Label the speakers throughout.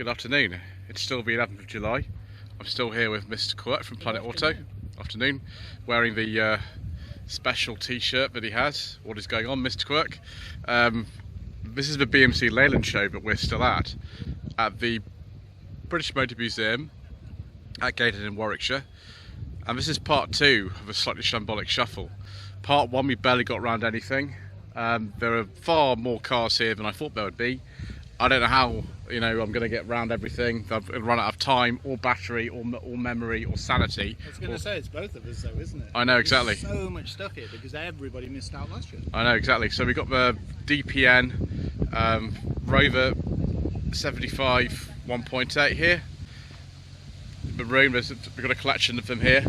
Speaker 1: Good afternoon. It's still the 11th of July. I'm still here with Mr. Quirk from Planetauto. Afternoon. Wearing the special t-shirt that he has. What is going on, Mr. Quirk? This is the BMC and Leyland Show that we're still at the British Motor Museum at Gaydon in Warwickshire. And this is part 2 of a Slightly Shambolic Shuffle. Part 1 we barely got around anything. There are far more cars here than I thought there would be. I don't know how, I'm going to get round everything. I've run out of time, or battery, or memory, or sanity.
Speaker 2: I was going to say, it's both of us though, isn't it?
Speaker 1: I know, exactly.
Speaker 2: There's so much stuff here because everybody missed out last year.
Speaker 1: I know, exactly. So we've got the DPN Rover 75 1.8 here. The room, we've got a collection of them here.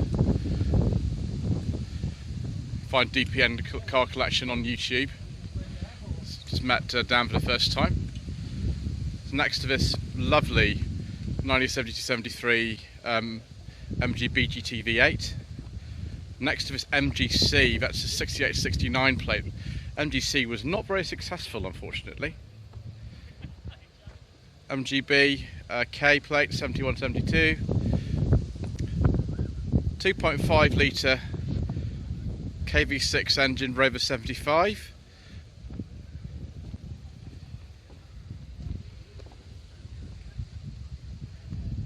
Speaker 1: Find DPN car collection on YouTube. Just met Dan for the first time. Next to this lovely 1970-73 MG BGT V8. Next to this MGC, that's a 68-69 plate. MGC was not very successful, unfortunately. MGB K plate 71-72. 2.5 litre KV6 engine Rover 75.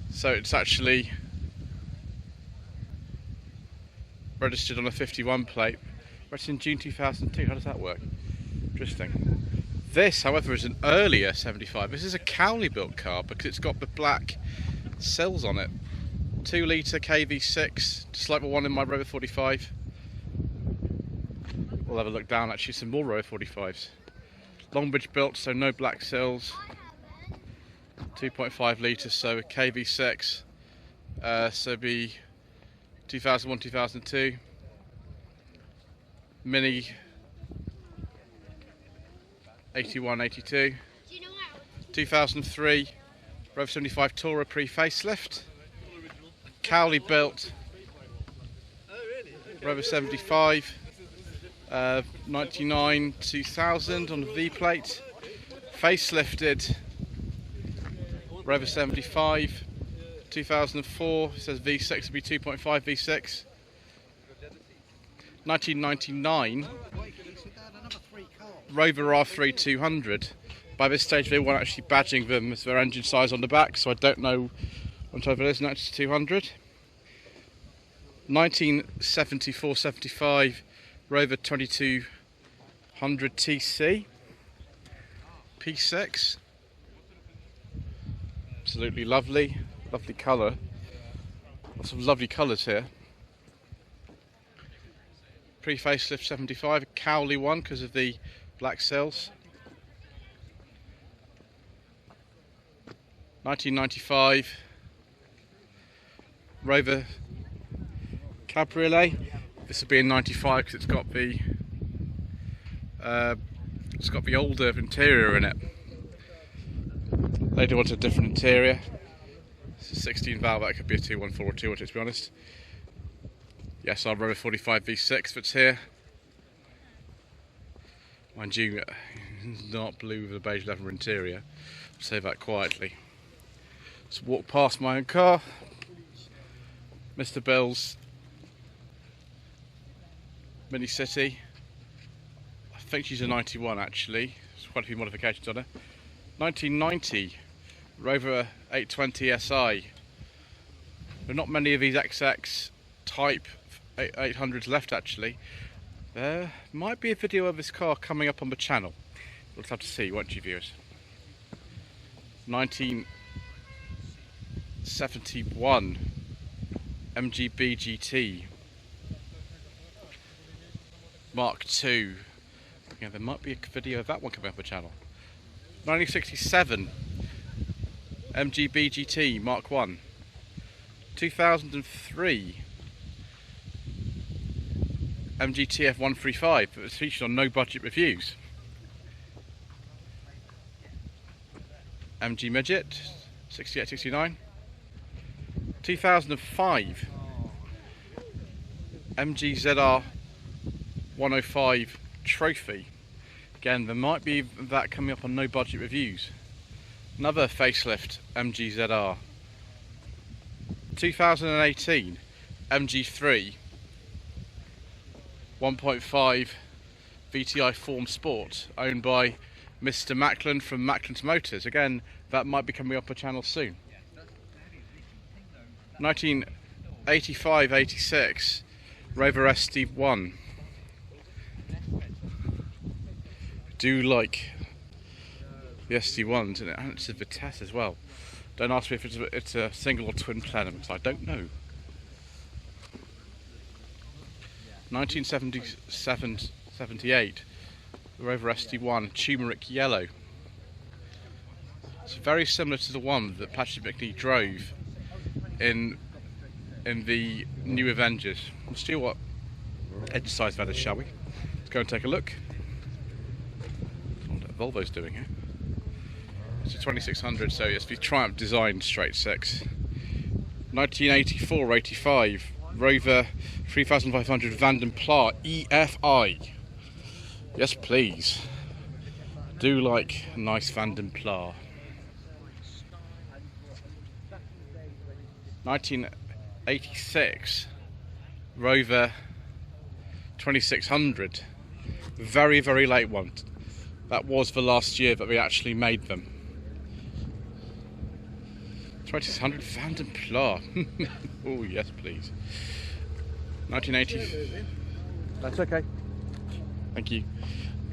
Speaker 1: So it's actually registered on a 51 plate. Registered in June 2002. How does that work? Interesting. This, however, is an earlier 75. This is a Cowley built car because it's got the black sills on it. 2 litre KV6, just like the one in my Rover 45. We'll have a look down, actually, some more Rover 45s. Longbridge built, so no black sills. 2.5 litres, so a KV6, so be 2001, 2002. Mini 81, 82. 2003 Rover 75 Tourer pre-facelift. Cowley built Rover 75, 99, 2000 on the V plate. Facelifted Rover 75, 2004, it says V6, it'll be 2.5 V6. 1999, Rover R3 200. By this stage they weren't actually badging them as their engine size on the back, so I don't know what type it is, no, it's 200. 1974-75, Rover 2200 TC, P6. Absolutely lovely colour. Lots of lovely colours here. Pre-facelift 75, a Cowley one because of the black sills. 1995 Rover Cabriolet. This will be in 95 because it's got the older interior in it. Later wanted a different interior. It's a 16 valve, that could be a 214 or 212 to be honest. Yes, our Rover 45 V6 that's here. Mind you, not blue with a beige leather interior. I'll say that quietly. Just walk past my own car. Mr. Bill's Mini City. I think she's a 91 actually. There's quite a few modifications on her. 1990 Rover 820 SI. There are not many of these XX type 800s left actually. There might be a video of this car coming up on the channel. We'll have to see, won't you, viewers? 1971 MGB GT Mark II. Yeah, there might be a video of that one coming up on the channel. 1967 MGB GT Mark I. 2003 MGTF 135 that was featured on No Budget Reviews. MG Midget 68-69. 2005 MG ZR 105 Trophy. Again, there might be that coming up on No Budget Reviews. Another facelift MG-ZR. 2018 MG3 1.5 VTI Form Sport, owned by Mr. Macklin from Macklin's Motors. Again, that might be coming up a channel soon. 1985-86 Rover SD1. Do like the SD1s, and it's a Vitesse as well. Don't ask me if it's a single or twin planet, because I don't know. 1977-78 Rover SD1 turmeric yellow. It's very similar to the one that Patrick McNee drove in the New Avengers. Let's see what edge size that is, shall we? Let's go and take a look. What Volvo's doing here. It's a 2600, so it's the Triumph Design straight six. 1984-85 Rover 3500 Vanden Plas EFI. Yes, please. Do like a nice Vanden Plas. 1986 Rover 2600. Very, very late one. That was the last year that we actually made them. 2600 Vanden Plas. Oh, yes, please. 1980. That's okay. Thank you.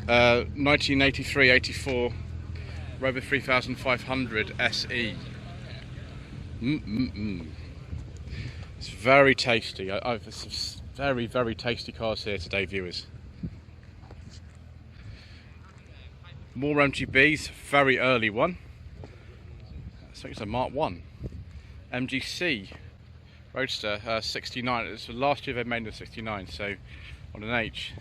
Speaker 1: 1983-84 Rover 3500 SE. It's very tasty. I've some very, very tasty cars here today, viewers. More MGBs, very early one. I think it's a Mark 1. MGC Roadster 69. It's the last year they made the 69, so on an H.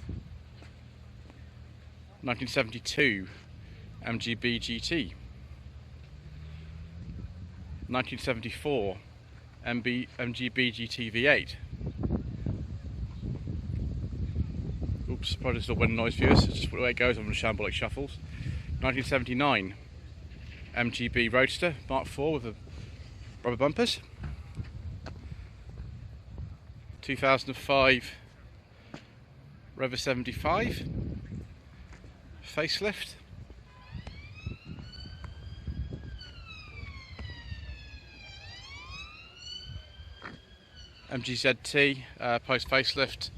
Speaker 1: 1972 MGB GT. 1974 MGB GT V8. Oops, probably just a wind noise, viewers. It's just the way it goes on the Shambolic Shuffles. 1979 MGB Roadster Mark 4 with the rubber bumpers. 2005 Rover 75 facelift. MGZT post facelift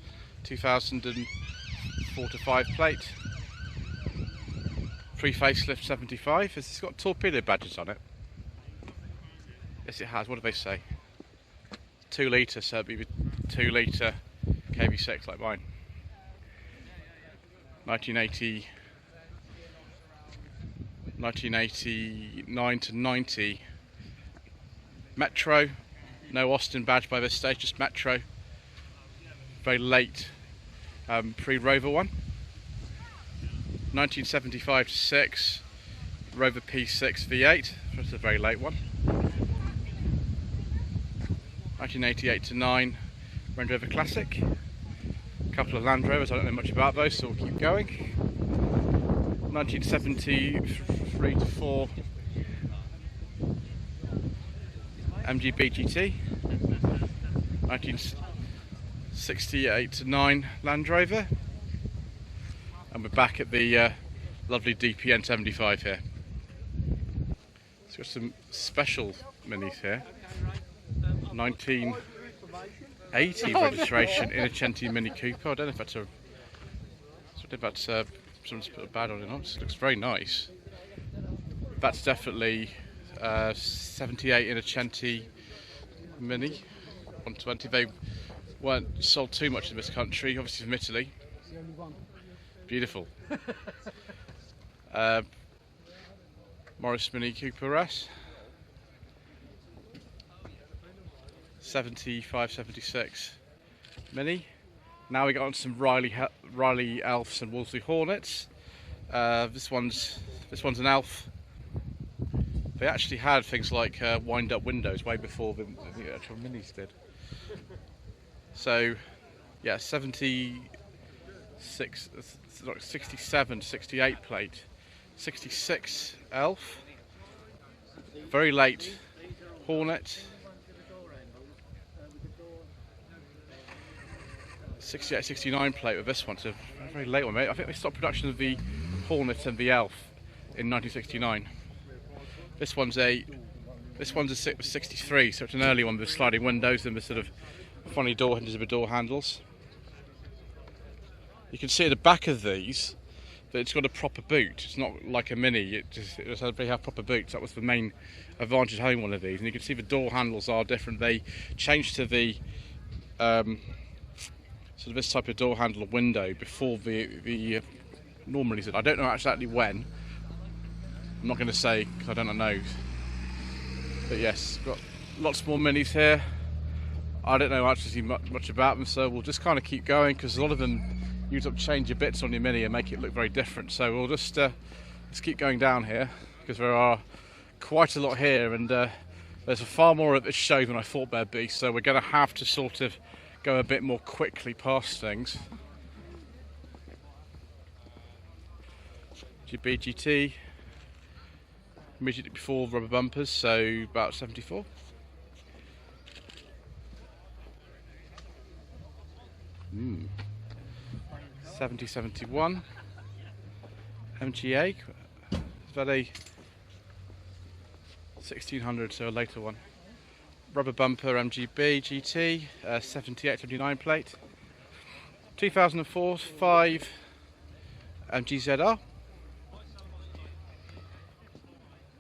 Speaker 1: 2004-5 plate. Pre-facelift 75. It's got torpedo badges on it. Yes, it has. What do they say? 2 litre, so it'd be 2 litre KV6 like mine. 1989-90 Metro. No Austin badge by this stage, just Metro. Very late pre-Rover one. 1975-6 Rover P6 V8. That's a very late one. 1988-9 Range Rover Classic. A couple of Land Rovers, I don't know much about those, so we'll keep going. 1973-4 MGB GT. 1968-9 Land Rover. And we're back at the lovely DPN 75 here. So we've got some special minis here. 1980 registration Innocenti Mini Cooper. I don't know if that's someone's put a bad on it or not. It looks very nice. That's definitely 78 Innocenti Mini 120. They weren't sold too much in this country, obviously from Italy. Beautiful. Morris Mini Cooper S. 75-76 Mini. Now we got on some Riley Elfs and Wolseley Hornets. This one's an Elf. They actually had things like wind-up windows way before the actual Minis did. So, yeah, 67, 68 plate, 66 Elf, Very late Hornet. 68, 69 plate with this one. It's a very late one, mate. I think they stopped production of the Hornet and the Elf in 1969. This one's a 63, so it's an early one with sliding windows and the sort of funny door hinges with door handles. You can see at the back of these that it's got a proper boot. It's not like a Mini. It just they have proper boots. That was the main advantage of having one of these. And you can see the door handles are different. They changed to the sort of this type of door handle window before the normally said. I don't know exactly when. I'm not going to say because I don't know. But yes, got lots more Minis here. I don't know actually much about them, so we'll just kind of keep going because a lot of them use up change your bits on your Mini and make it look very different. So we'll just let's keep going down here because there are quite a lot here, and there's far more at this show than I thought there'd be. So we're going to have to sort of go a bit more quickly past things. GB GT, immediately before rubber bumpers, so about 74. 7071 MGA. Is that a 1600, so a later one? Rubber bumper MGB GT, 7879 plate. 2004 5 MGZR.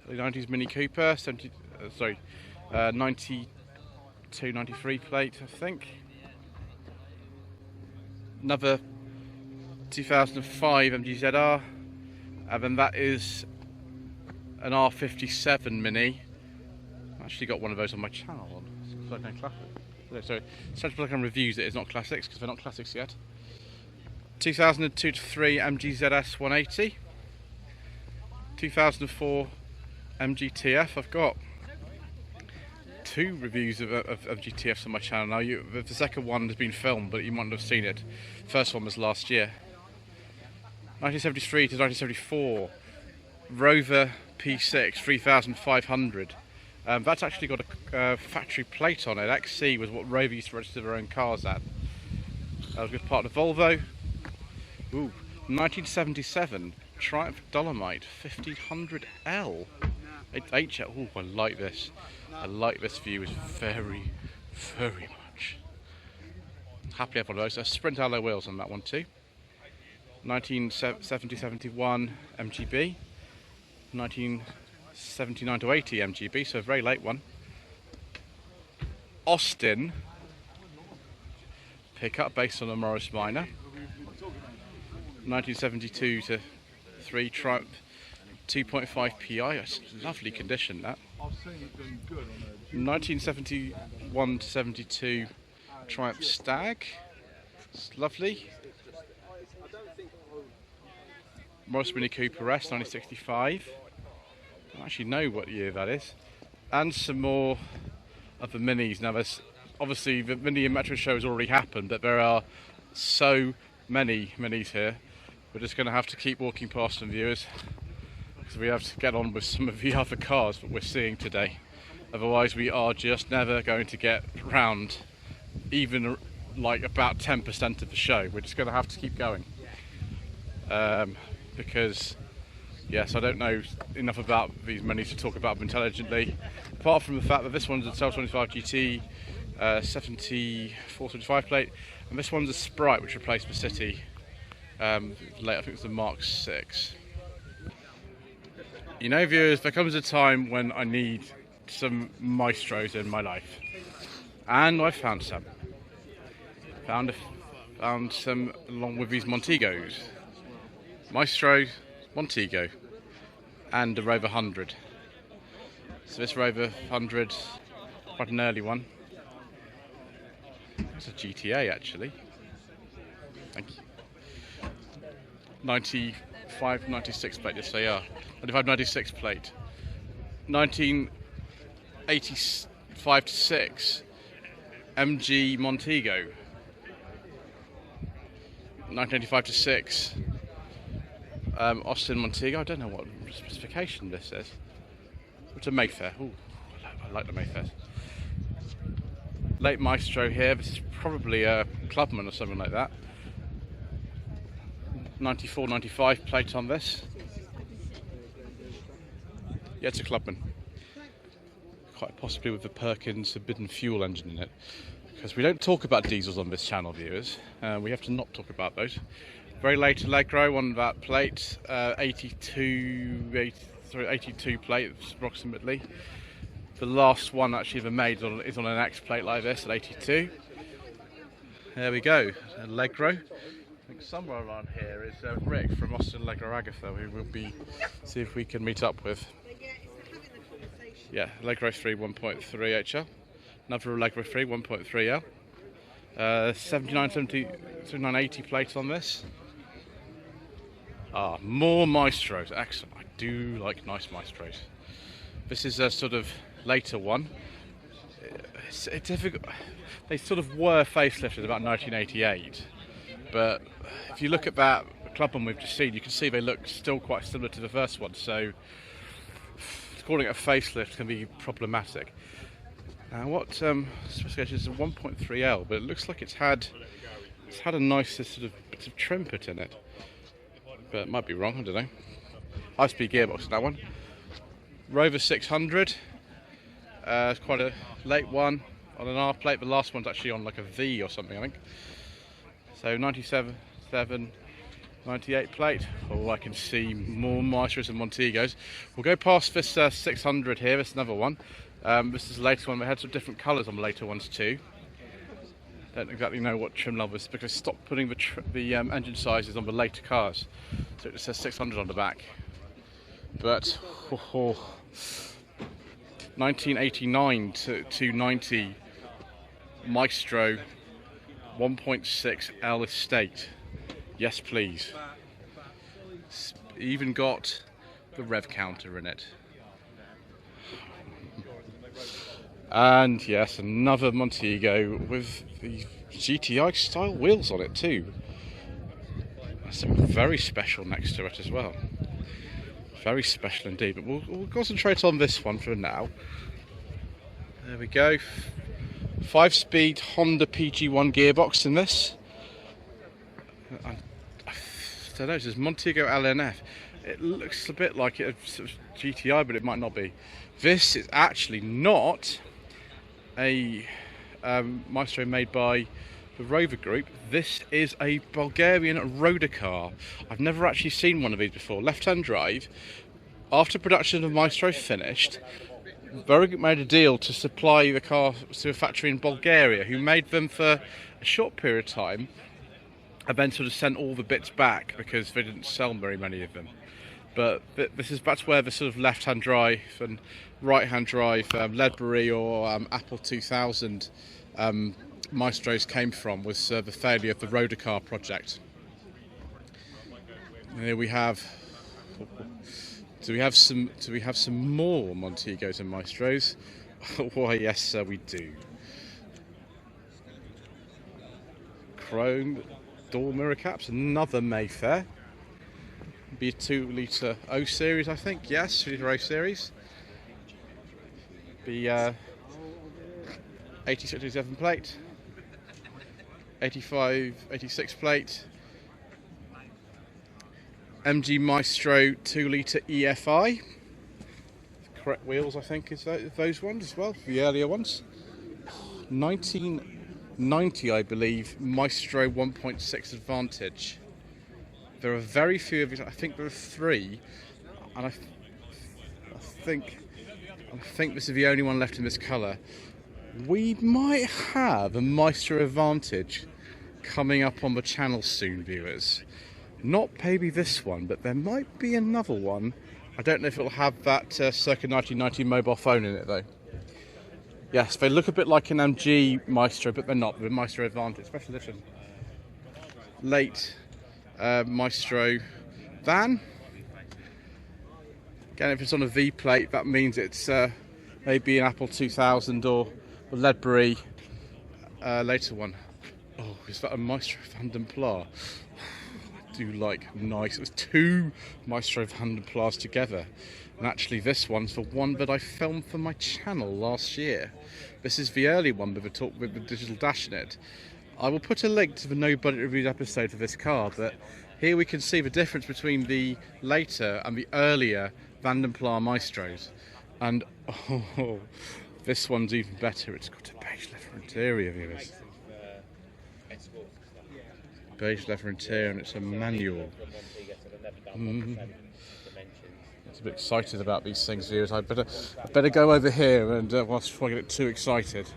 Speaker 1: The 90s Mini Cooper, 92 93 plate, I think. Another 2005 MGZR, and then that is an R57 Mini. I've actually got one of those on my channel. Sorry, Central Black and reviews it is not classics because they're not classics yet. 2002 to 3 MGZS 180. 2004 MGTF. I've got 2 reviews of GTFs on my channel now. The second one has been filmed, but you might not have seen it. First one was last year. 1973 to 1974, Rover P6 3500. That's actually got a factory plate on it. XC was what Rover used to register their own cars at. That was part of Volvo. Ooh, 1977 Triumph Dolomite 1500L. HL. Oh, I like this. I like this view. Is very, very much. Happily have one of those. Sprint alloy wheels on that one too. 1970-71 MGB. 1979 to 80 MGB, so a very late one. Austin pickup based on a Morris Minor. 1972 to 3 Triumph 2.5 PI, it's lovely condition that. 1971 to 72 Triumph Stag, it's lovely. Morris Mini Cooper S 1965, I don't actually know what year that is. And some more of the Minis. Now there's obviously the Mini and Metro show has already happened, but there are so many Minis here. We're just going to have to keep walking past some viewers because we have to get on with some of the other cars that we're seeing today. Otherwise we are just never going to get round even like about 10% of the show. We're just going to have to keep going. Because yes, I don't know enough about these Minis to talk about them intelligently, apart from the fact that this one's a 1225 GT 7475 plate, and this one's a Sprite which replaced the City late, I think it was the Mark 6. You know, viewers, there comes a time when I need some Maestros in my life, and I found some. Found some along with these Montegos. Maestro, Montego, and the Rover 100. So this Rover 100, quite an early one. It's a GTA actually. Thank you. 95, 96 plate, yes they are. 95, 96 plate. 1985 to 6 MG Montego. 1985 to 6 Austin Montego. I don't know what specification this is. It's a Mayfair. Ooh, I like the Mayfair. Late Maestro here. This is probably a Clubman or something like that. 94, 95 plate on this. Yeah, it's a Clubman. Quite possibly with the Perkins Forbidden Fuel engine in it. Because we don't talk about diesels on this channel, viewers. We have to not talk about those. Very late Allegro on that plate. 82 plate approximately. The last one actually ever made is on an X plate like this at 82. There we go, Allegro. I think somewhere around here is Rick from Austin Allegro Agatha, who we'll see if we can meet up with. Yeah, Allegro 3 1.3 HL. Another Allegro 3 1.3L. 79 80 plate on this. Ah, more Maestros. Excellent. I do like nice Maestros. This is a sort of later one. It's difficult. They sort of were facelifted about 1988, but if you look at that Clubman we've just seen, you can see they look still quite similar to the first one. So calling it a facelift can be problematic. Now, what specification is a 1.3L, but it looks like it's had a nice sort of bit of trim put in it, but it might be wrong. I don't know. High-speed gearbox in that one. Rover 600. It's quite a late one on an R plate. The last one's actually on like a V or something, I think. So 97, 98 plate. Oh, I can see more Maestros and Montegos. We'll go past this 600 here. This is another one. This is the latest one. We had some different colours on the later ones too. Don't exactly know what trim level is because I stopped putting the engine sizes on the later cars. So it just says 600 on the back. But 1989 to 90 Maestro 1.6 L estate. Yes, please. It's even got the rev counter in it. And yes, another Montego with the GTI style wheels on it too. There's something very special next to it as well. Very special indeed, but we'll concentrate on this one for now. There we go. 5-speed Honda PG1 gearbox in this. I don't know, it says Montego LNF. It looks a bit like it's GTI, but it might not be. This is actually not a Maestro made by the Rover Group. This is a Bulgarian roader car. I've never actually seen one of these before. Left-hand drive. After production of Maestro finished, Rover Group made a deal to supply the car to a factory in Bulgaria, who made them for a short period of time, and then sort of sent all the bits back because they didn't sell very many of them. But that's where the sort of left-hand drive and right-hand drive Ledbury or Apple 2000 Maestros came from, was the failure of the roader car project. Here we have. Do we have some more Montegos and Maestros? Why, yes, we do. Chrome door mirror caps, another Mayfair. Be a 2-litre O series, I think. Yes, 2-litre O series. Be 86, 87 plate. 85, 86 plate. MG Maestro 2-litre EFI. Correct wheels, I think, is those ones as well, the earlier ones. 1990, I believe, Maestro 1.6 Advantage. There are very few of these. I think there are 3, and I think this is the only one left in this colour. We might have a Maestro Advantage coming up on the channel soon, viewers. Not maybe this one, but there might be another one. I don't know if it'll have that circa 1990 mobile phone in it though. Yes, they look a bit like an MG Maestro, but they're not. They're Maestro Advantage, special edition. Late Maestro van. Again, if it's on a V plate, that means it's maybe an Apple 2000 or a Ledbury later one. Oh, is that a Maestro Vanden Plas? I Do like nice. It was two Maestro Vanden Plas together, and actually this one's the one that I filmed for my channel last year. This is the early one with the digital dash in it. I will put a link to the No Budget Reviews episode of this car, but here we can see the difference between the later and the earlier Vanden Plas Maestros, and oh, this one's even better. It's got a beige leather interior, viewers. Beige leather interior, and it's a manual. I'm a bit excited about these things, viewers. I better go over here and whilst before I get too excited.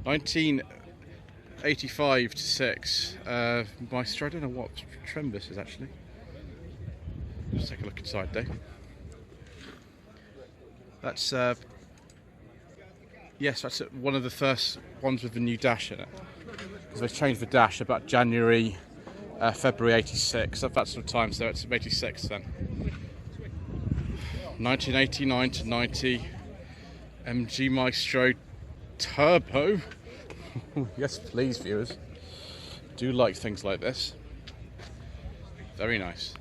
Speaker 1: 1985 to 6 Maestro. I don't know what trim this is actually. Let's take a look inside, Dave. That's yes, that's one of the first ones with the new dash in it. They changed the dash about January, February 86. That's the time, so it's 86 then. 1989 to 90 MG Maestro Turbo. Yes, please, viewers. Do like things like this. Very nice.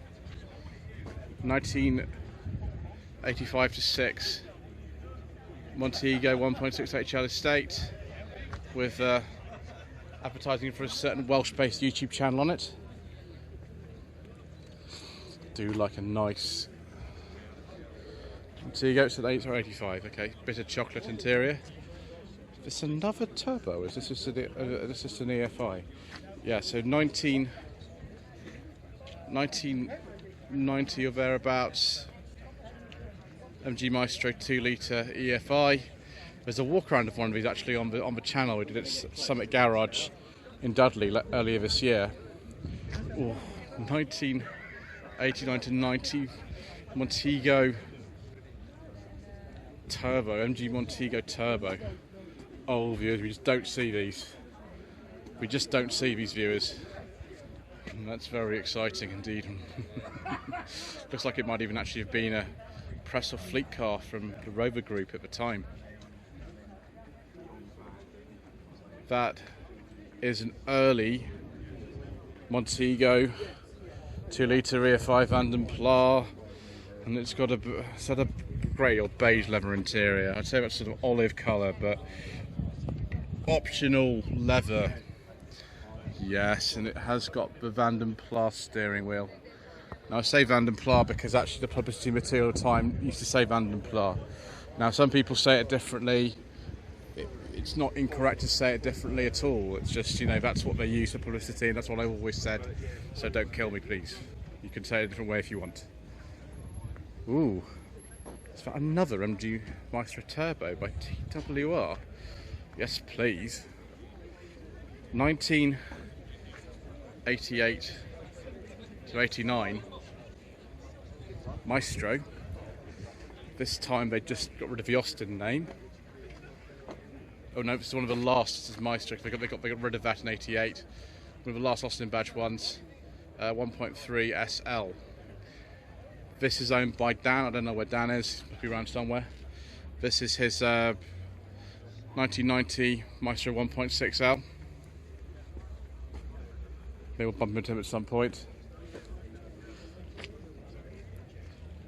Speaker 1: 1985 to 6 Montego 1.6 HL estate with advertising for a certain Welsh-based YouTube channel on it. Do like a nice Montego. It's an 85. Okay, bit of chocolate interior. It's another turbo. Is this just an EFI? Yeah. So 1990 or thereabouts. MG Maestro 2-litre EFI. There's a walk around of one of these actually on the channel. We did it at Summit Garage in Dudley earlier this year. Ooh, 1989 to 90 Montego Turbo, MG Montego Turbo. Oh, viewers, we just don't see these. We just don't see these, viewers. And that's very exciting indeed. Looks like it might even actually have been a press or fleet car from the Rover group at the time. That is an early Montego 2-litre EFI Vanden Plas, and it's got a grey or beige leather interior. I'd say that's sort of olive colour, but optional leather. Yes, and it has got the Vanden Plas steering wheel. Now I say Vanden Plas because actually the publicity material at the time used to say Vanden Plas. Now some people say it differently. It's not incorrect to say it differently at all. It's just, you know, that's what they use for publicity, and that's what I've always said. So don't kill me, please. You can say it a different way if you want. Ooh, is that another MG Maestro Turbo by TWR? Yes, please. 1988 to 89 Maestro. This time they just got rid of the Austin name. Oh no, it's one of the last. This is Maestro. They got rid of that in '88. One of the last Austin badge ones, 1.3 SL. This is owned by Dan. I don't know where Dan is. Must be around somewhere. This is his 1990 Maestro 1.6L. They will bump into him at some point.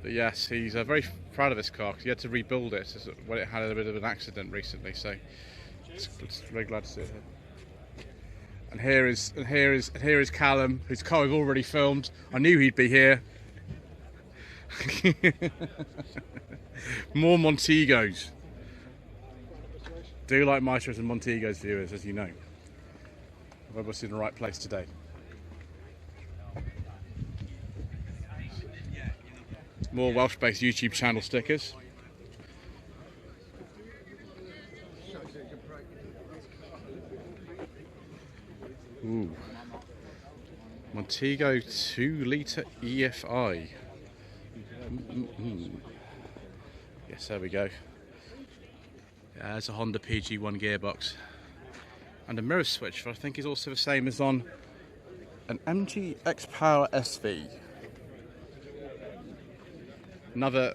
Speaker 1: But yes, he's very proud of this car because he had to rebuild it when it had a bit of an accident recently. So it's very glad to see it here. And here is Callum, whose car I've already filmed. I knew he'd be here. More Montegos. Do like Maestros and Montegos, viewers, as you know. I've obviously in the right place today. More Welsh-based YouTube channel stickers. Ooh. Montego 2-litre EFI. Yes, there we go. Yeah, there's a Honda PG1 gearbox. And a mirror switch, that I think is also the same as on an MG X-Power SV. Another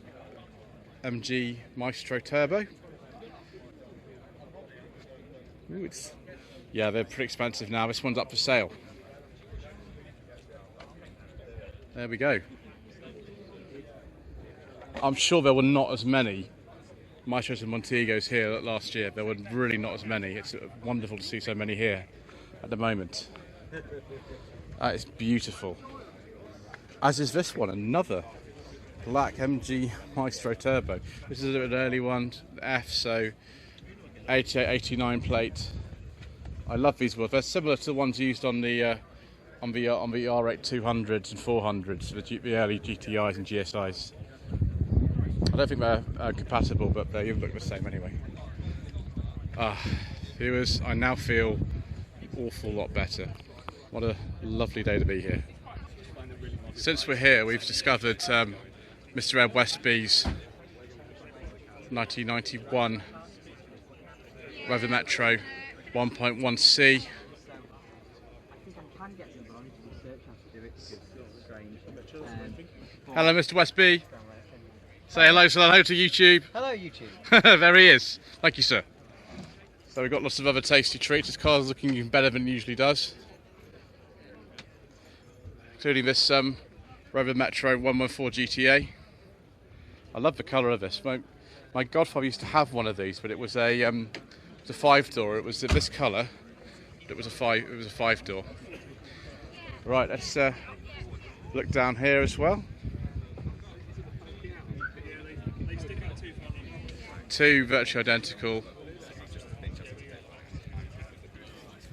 Speaker 1: MG Maestro Turbo. Ooh, yeah, they're pretty expensive now. This one's up for sale. There we go. I'm sure there were not as many Maestros and Montegos here last year. There were really not as many. It's wonderful to see so many here at the moment. That is beautiful. As is this one, another black MG Maestro Turbo. This is an early one, F, so 88, 89 plate. I love these wheels. They're similar to the ones used on the R8 200s and 400s, the early GTIs and GSIs. I don't think they're compatible, but they look the same anyway. Viewers, I now feel an awful lot better. What a lovely day to be here. Since we're here, we've discovered Mr. Ed Westby's 1991 Rover Metro 1.1C. Hello, Mr. Westby. Say hello to YouTube.
Speaker 3: Hello, YouTube.
Speaker 1: There he is. Thank you, sir. So we've got lots of other tasty treats. This car's looking even better than it usually does, including this Rover Metro 114 GTA. I love the colour of this. My godfather used to have one of these, but it was a 5-door. It was this colour, but it was a 5-door. Right, let's look down here as well. Two virtually identical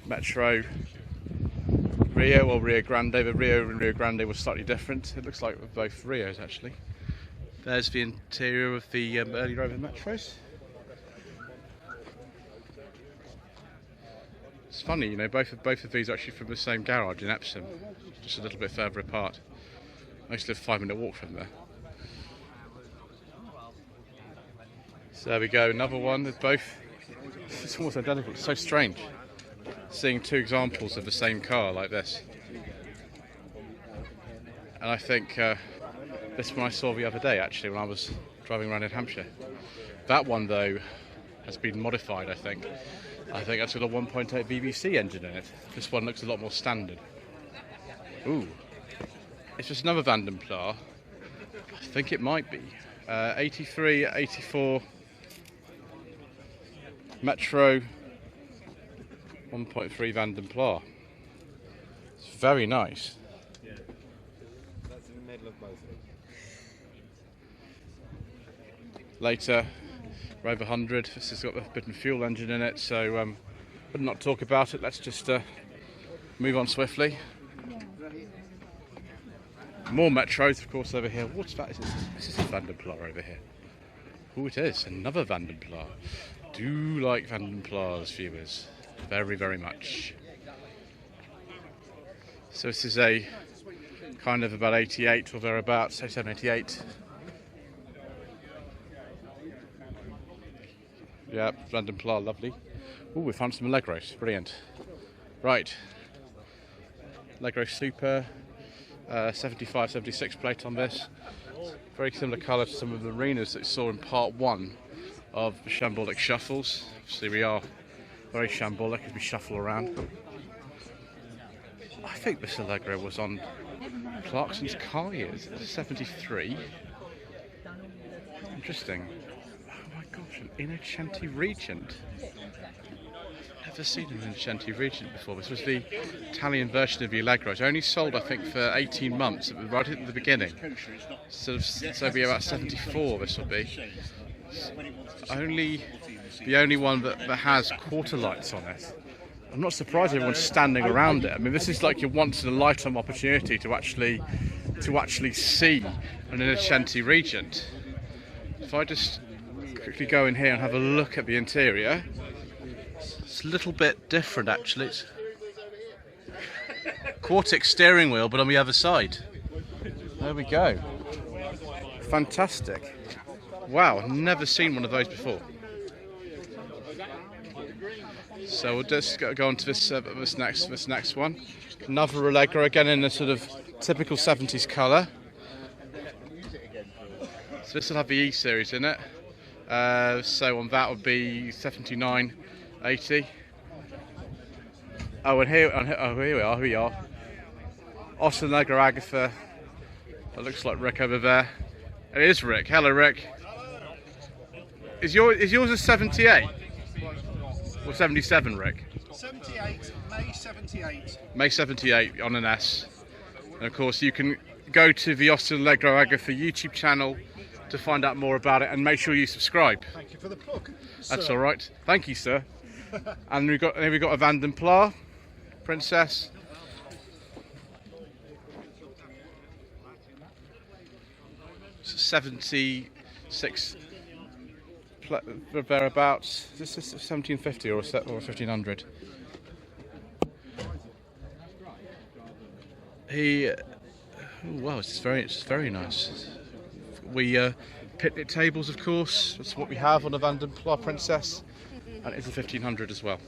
Speaker 1: Metro Rio or Rio Grande. The Rio and Rio Grande was slightly different. It looks like both Rios actually. There's the interior of the early Rover Metros. It's funny, you know, both of these are actually from the same garage in Epsom, just a little bit further apart. I used to live a 5-minute walk from there. So there we go, another one with both. It's almost identical. It's so strange seeing two examples of the same car like this. And I think this one I saw the other day actually when I was driving around in Hampshire. That one though has been modified, I think. I think that's got a 1.8 BBC engine in it. This one looks a lot more standard. Ooh, it's just another Vanden Plas. I think it might be 83, 84 Metro 1.3 Vanden Plas. It's very nice.
Speaker 3: Yeah, that's in the middle of both of them.
Speaker 1: Later, Rover 100. This has got a bit of fuel engine in it, so but not talk about it. Let's just move on swiftly. More Metros, of course, over here. What's that? This is a Vanden Plas over here. Oh, it is another Vanden Plas. Do like Vanden Plas, viewers, very, very much. So this is a kind of about 88 or thereabouts, 87, 88. Yeah, Vanden Plas, lovely. Oh, we found some Allegros, brilliant. Right, Allegro Super, 75, 76 plate on this. Very similar colour to some of the marinas that you saw in part 1 of the Shambolic Shuffles. Obviously we are very shambolic as we shuffle around. I think this Allegro was on Clarkson's car years. It's a 73. Interesting. Oh my gosh, an Innocenti Regent. I've never seen an Innocenti Regent before. This was the Italian version of the Allegro. It's only sold, I think, for 18 months, right at the beginning. So it'll be about 74 this will be. The only one that has quarter lights on it. I'm not surprised everyone's standing around it. I mean, this is like your once in a lifetime opportunity to actually see an Innocenti Regent. If I just quickly go in here and have a look at the interior, it's a little bit different actually. It's Quartic steering wheel, but on the other side. There we go. Fantastic. Wow, I've never seen one of those before. So we'll just go on to this next one. Another Allegro, again in a sort of typical 70s colour. So this will have the E series in it. So on that would be 79, 80. Oh, and here we are. Austin Allegro Agatha That looks like Rick over there. It is Rick. Hello, Rick. Is yours a 78 or 77, Rick?
Speaker 2: 78, May 78.
Speaker 1: May 78 on an S. And of course, you can go to the Austin Allegro Agatha YouTube channel to find out more about it, and make sure you subscribe.
Speaker 2: Thank you for the plug.
Speaker 1: That's
Speaker 2: sir.
Speaker 1: all right. Thank you, sir. And we've got a Vanden Plas Princess. It's 76 thereabouts. Is this 1750 or 1500? Wow, it's very nice. We picnic tables, of course. That's what we have on a Vanden Plas Princess, and it's a 1500 as well.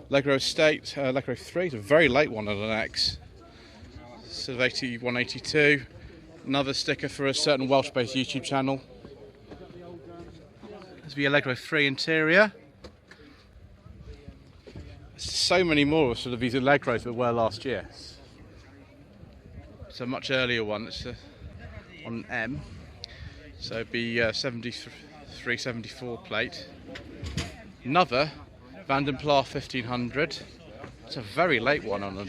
Speaker 1: Allegro Estate, Allegro 3, it's a very late one on an X. Sort of 81, 82. Another sticker for a certain Welsh-based YouTube channel. There's the Allegro 3 interior. There's so many more of sort of these Allegros that were last year. It's a much earlier one. It's on M. So it'd be 73, 74 plate. Another Vanden Plas 1500. It's a very late one on a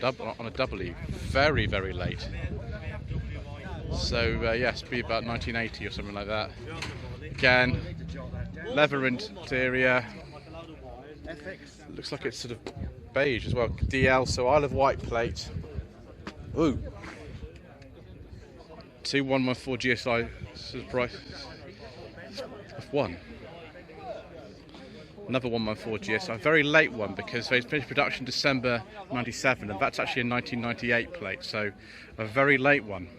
Speaker 1: W. Very, very late. So yes, be about 1980 or something like that. Again, leather interior. Looks like it's sort of beige as well. DL, so Isle of Wight plate. Ooh. 2114 GSI sort of price. F1. Another 114 GSI, very late one because they finished production December 97, and that's actually a 1998 plate, so a very late one.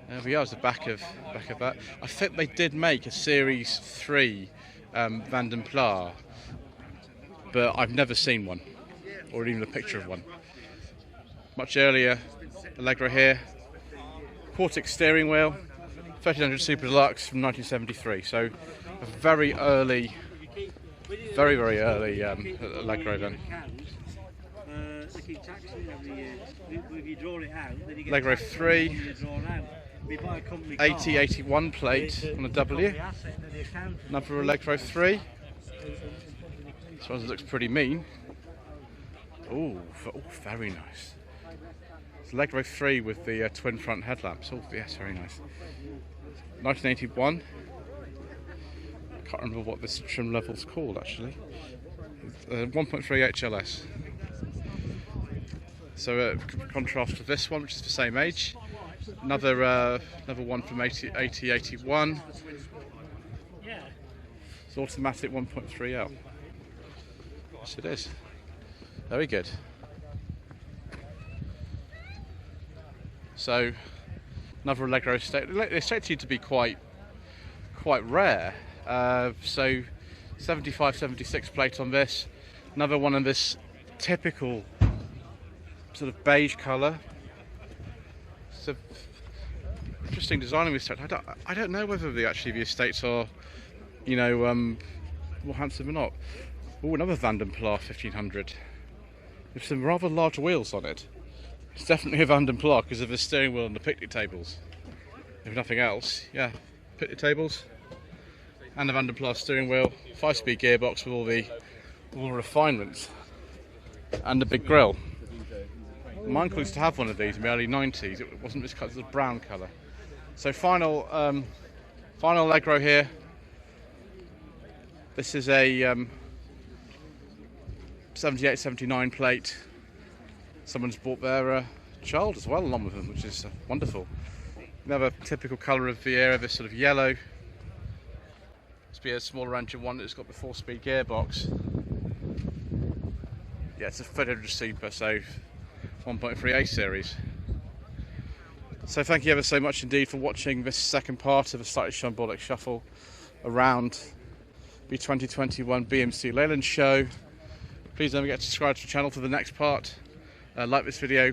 Speaker 1: There we are, it's the back of that. I think they did make a Series 3 Vanden Plas, but I've never seen one, or even a picture of one. Much earlier, Allegro here. Quartic steering wheel, 1300 Super Deluxe from 1973, so a very early, very early Allegro then. Allegro 3, 80, 81 plate on a W. Another Allegro 3. This one looks pretty mean. Oh, very nice. It's Allegro 3 with the twin front headlamps. Oh, yes, very nice. 1981. Can't remember what this trim level's called actually. 1.3 HLS. So contrast to this one, which is the same age. Another one from 8081. It's automatic 1.3L. Yes, it is. Very good. So another Allegro estate. The estates seem to be quite rare. So 75, 76 plate on this. Another one in this typical sort of beige colour. It's an interesting design of the estate. I don't know whether the estates are, you know, more handsome or not. Oh, another Vanden Plas 1500. With some rather large wheels on it. It's definitely a Vanden Plas because of the steering wheel and the picnic tables. If nothing else, yeah, picnic tables and the Vanden Plas steering wheel, 5-speed gearbox with all the refinements, and the big grille. My uncle used to have one of these in the early 90s. It wasn't this colour, it was a brown colour. So final Allegro here. This is a 78, 79 plate. Someone's bought their child as well along with them, which is wonderful. Another typical colour of the area, this sort of yellow. Must be a smaller engine one that's got the 4-speed gearbox. Yeah, it's a 300 Super, so 1.3A series. So thank you ever so much indeed for watching this second part of a Slightly Shambolic Shuffle around the 2021 BMC Leyland Show. Please don't forget to subscribe to the channel for the next part. Like this video,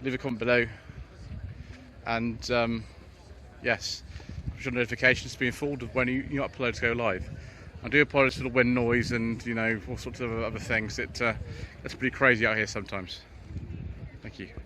Speaker 1: leave a comment below, and yes, push your notifications to be informed of when new uploads go live. I do apologise for the wind noise and, you know, all sorts of other things. It's pretty crazy out here sometimes. Thank you.